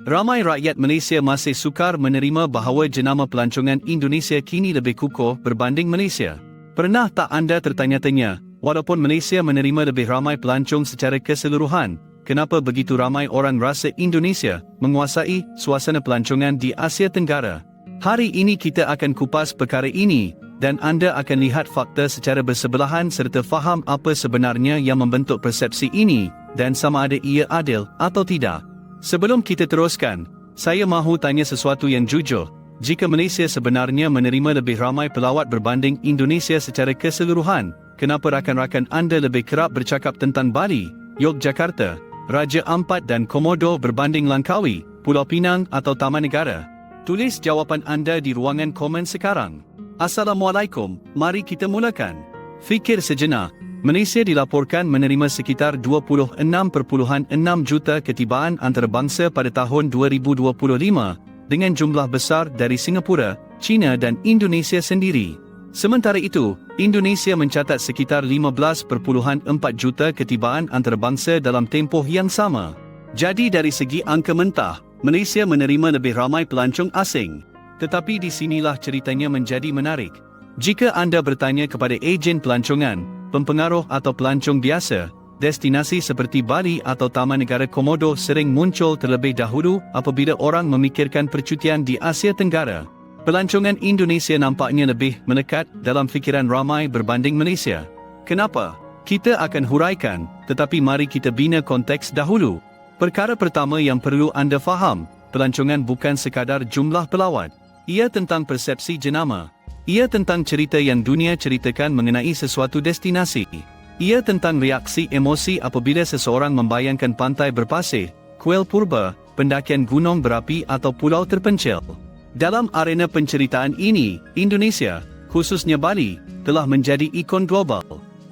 Ramai rakyat Malaysia masih sukar menerima bahawa jenama pelancongan Indonesia kini lebih kukuh berbanding Malaysia. Pernah tak anda tertanya-tanya, walaupun Malaysia menerima lebih ramai pelancong secara keseluruhan, kenapa begitu ramai orang rasa Indonesia menguasai suasana pelancongan di Asia Tenggara? Hari ini kita akan kupas perkara ini dan anda akan lihat fakta secara bersebelahan serta faham apa sebenarnya yang membentuk persepsi ini dan sama ada ia adil atau tidak. Sebelum kita teruskan, saya mahu tanya sesuatu yang jujur. Jika Malaysia sebenarnya menerima lebih ramai pelawat berbanding Indonesia secara keseluruhan, kenapa rakan-rakan anda lebih kerap bercakap tentang Bali, Yogyakarta, Raja Ampat dan Komodo berbanding Langkawi, Pulau Pinang atau Taman Negara? Tulis jawapan anda di ruangan komen sekarang. Assalamualaikum, mari kita mulakan. Fikir sejenak. Malaysia dilaporkan menerima sekitar 26.6 juta ketibaan antarabangsa pada tahun 2025 dengan jumlah besar dari Singapura, China dan Indonesia sendiri. Sementara itu, Indonesia mencatat sekitar 15.4 juta ketibaan antarabangsa dalam tempoh yang sama. Jadi dari segi angka mentah, Malaysia menerima lebih ramai pelancong asing. Tetapi di sinilah ceritanya menjadi menarik. Jika anda bertanya kepada ejen pelancongan, pempengaruh atau pelancong biasa, destinasi seperti Bali atau Taman Negara Komodo sering muncul terlebih dahulu apabila orang memikirkan percutian di Asia Tenggara. Pelancongan Indonesia nampaknya lebih melekat dalam fikiran ramai berbanding Malaysia. Kenapa? Kita akan huraikan, tetapi mari kita bina konteks dahulu. Perkara pertama yang perlu anda faham, pelancongan bukan sekadar jumlah pelawat. Ia tentang persepsi jenama. Ia tentang cerita yang dunia ceritakan mengenai sesuatu destinasi. Ia tentang reaksi emosi apabila seseorang membayangkan pantai berpasir, kuil purba, pendakian gunung berapi atau pulau terpencil. Dalam arena penceritaan ini, Indonesia, khususnya Bali, telah menjadi ikon global.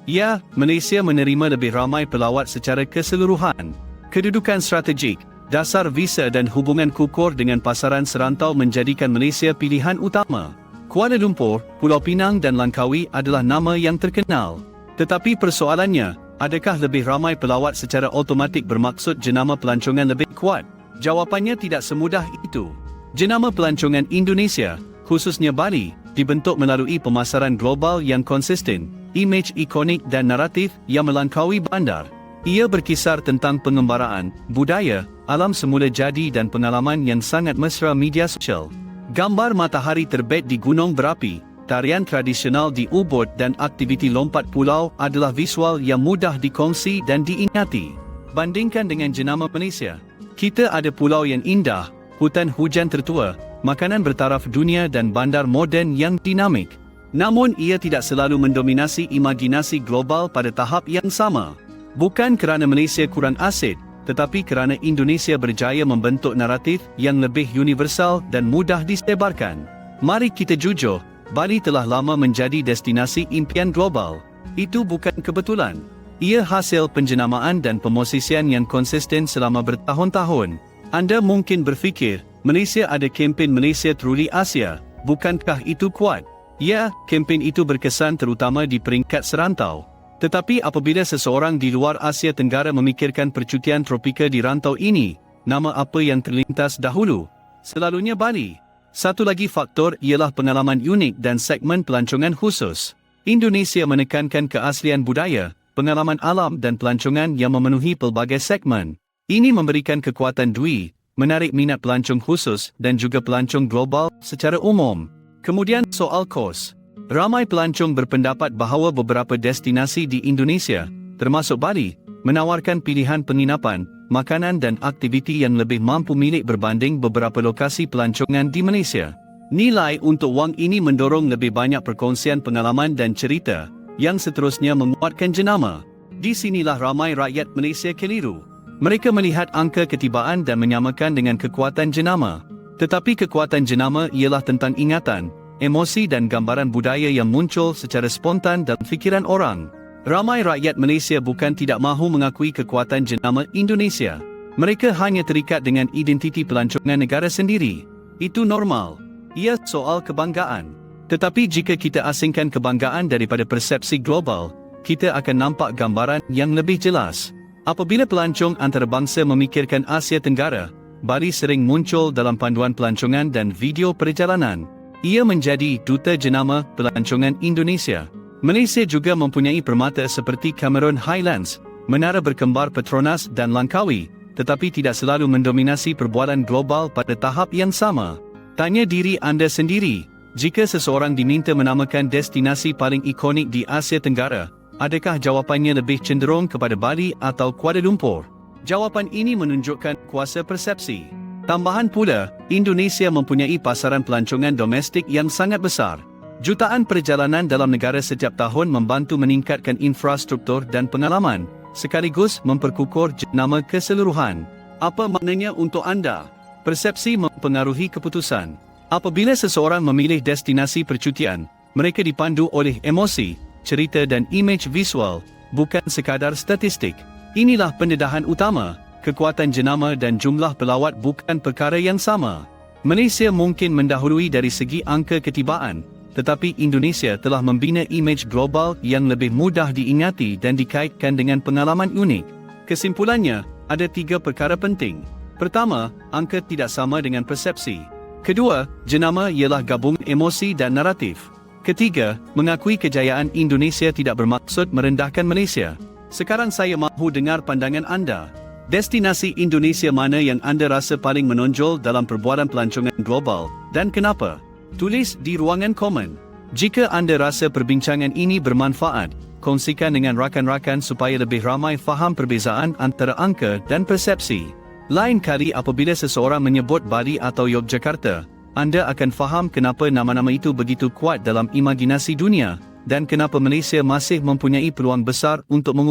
Ya, Malaysia menerima lebih ramai pelawat secara keseluruhan. Kedudukan strategik, dasar visa dan hubungan kukur dengan pasaran serantau menjadikan Malaysia pilihan utama. Kuala Lumpur, Pulau Pinang dan Langkawi adalah nama yang terkenal. Tetapi persoalannya, adakah lebih ramai pelawat secara automatik bermaksud jenama pelancongan lebih kuat? Jawapannya tidak semudah itu. Jenama pelancongan Indonesia, khususnya Bali, dibentuk melalui pemasaran global yang konsisten, imej ikonik dan naratif yang melangkaui bandar. Ia berkisar tentang pengembaraan, budaya, alam semula jadi dan pengalaman yang sangat mesra media sosial. Gambar matahari terbit di gunung berapi, tarian tradisional di Ubud dan aktiviti lompat pulau adalah visual yang mudah dikongsi dan diingati. Bandingkan dengan jenama Malaysia, kita ada pulau yang indah, hutan hujan tertua, makanan bertaraf dunia dan bandar moden yang dinamik. Namun ia tidak selalu mendominasi imajinasi global pada tahap yang sama. Bukan kerana Malaysia kurang aset, tetapi kerana Indonesia berjaya membentuk naratif yang lebih universal dan mudah disebarkan. Mari kita jujur, Bali telah lama menjadi destinasi impian global. Itu bukan kebetulan. Ia hasil penjenamaan dan pemosisian yang konsisten selama bertahun-tahun. Anda mungkin berfikir, Malaysia ada kempen Malaysia Truly Asia, bukankah itu kuat? Ya, kempen itu berkesan terutama di peringkat serantau. Tetapi apabila seseorang di luar Asia Tenggara memikirkan percutian tropika di rantau ini, nama apa yang terlintas dahulu? Selalunya Bali. Satu lagi faktor ialah pengalaman unik dan segmen pelancongan khusus. Indonesia menekankan keaslian budaya, pengalaman alam dan pelancongan yang memenuhi pelbagai segmen. Ini memberikan kekuatan dui, menarik minat pelancong khusus dan juga pelancong global secara umum. Kemudian soal kos. Ramai pelancong berpendapat bahawa beberapa destinasi di Indonesia, termasuk Bali, menawarkan pilihan penginapan, makanan dan aktiviti yang lebih mampu milik berbanding beberapa lokasi pelancongan di Malaysia. Nilai untuk wang ini mendorong lebih banyak perkongsian pengalaman dan cerita, yang seterusnya menguatkan jenama. Di sinilah ramai rakyat Malaysia keliru. Mereka melihat angka ketibaan dan menyamakan dengan kekuatan jenama. Tetapi kekuatan jenama ialah tentang ingatan, emosi dan gambaran budaya yang muncul secara spontan dalam fikiran orang. Ramai rakyat Malaysia bukan tidak mahu mengakui kekuatan jenama Indonesia. Mereka hanya terikat dengan identiti pelancongan negara sendiri. Itu normal. Ia soal kebanggaan. Tetapi jika kita asingkan kebanggaan daripada persepsi global, kita akan nampak gambaran yang lebih jelas. Apabila pelancong antarabangsa memikirkan Asia Tenggara, Bali sering muncul dalam panduan pelancongan dan video perjalanan. Ia menjadi duta jenama pelancongan Indonesia. Malaysia juga mempunyai permata seperti Cameron Highlands, Menara Berkembar Petronas dan Langkawi, tetapi tidak selalu mendominasi perbualan global pada tahap yang sama. Tanya diri anda sendiri, jika seseorang diminta menamakan destinasi paling ikonik di Asia Tenggara, adakah jawapannya lebih cenderung kepada Bali atau Kuala Lumpur? Jawapan ini menunjukkan kuasa persepsi. Tambahan pula, Indonesia mempunyai pasaran pelancongan domestik yang sangat besar. Jutaan perjalanan dalam negara setiap tahun membantu meningkatkan infrastruktur dan pengalaman, sekaligus memperkukuh jenama keseluruhan. Apa maknanya untuk anda? Persepsi mempengaruhi keputusan. Apabila seseorang memilih destinasi percutian, mereka dipandu oleh emosi, cerita dan imej visual, bukan sekadar statistik. Inilah pendedahan utama. Kekuatan jenama dan jumlah pelawat bukan perkara yang sama. Malaysia mungkin mendahului dari segi angka ketibaan, tetapi Indonesia telah membina imej global yang lebih mudah diingati dan dikaitkan dengan pengalaman unik. Kesimpulannya, ada 3 perkara penting. Pertama, angka tidak sama dengan persepsi. Kedua, jenama ialah gabungan emosi dan naratif. Ketiga, mengakui kejayaan Indonesia tidak bermaksud merendahkan Malaysia. Sekarang saya mahu dengar pandangan anda. Destinasi Indonesia mana yang anda rasa paling menonjol dalam perbualan pelancongan global dan kenapa? Tulis di ruangan komen. Jika anda rasa perbincangan ini bermanfaat, kongsikan dengan rakan-rakan supaya lebih ramai faham perbezaan antara angka dan persepsi. Lain kali apabila seseorang menyebut Bali atau Yogyakarta, anda akan faham kenapa nama-nama itu begitu kuat dalam imajinasi dunia dan kenapa Malaysia masih mempunyai peluang besar untuk mengubah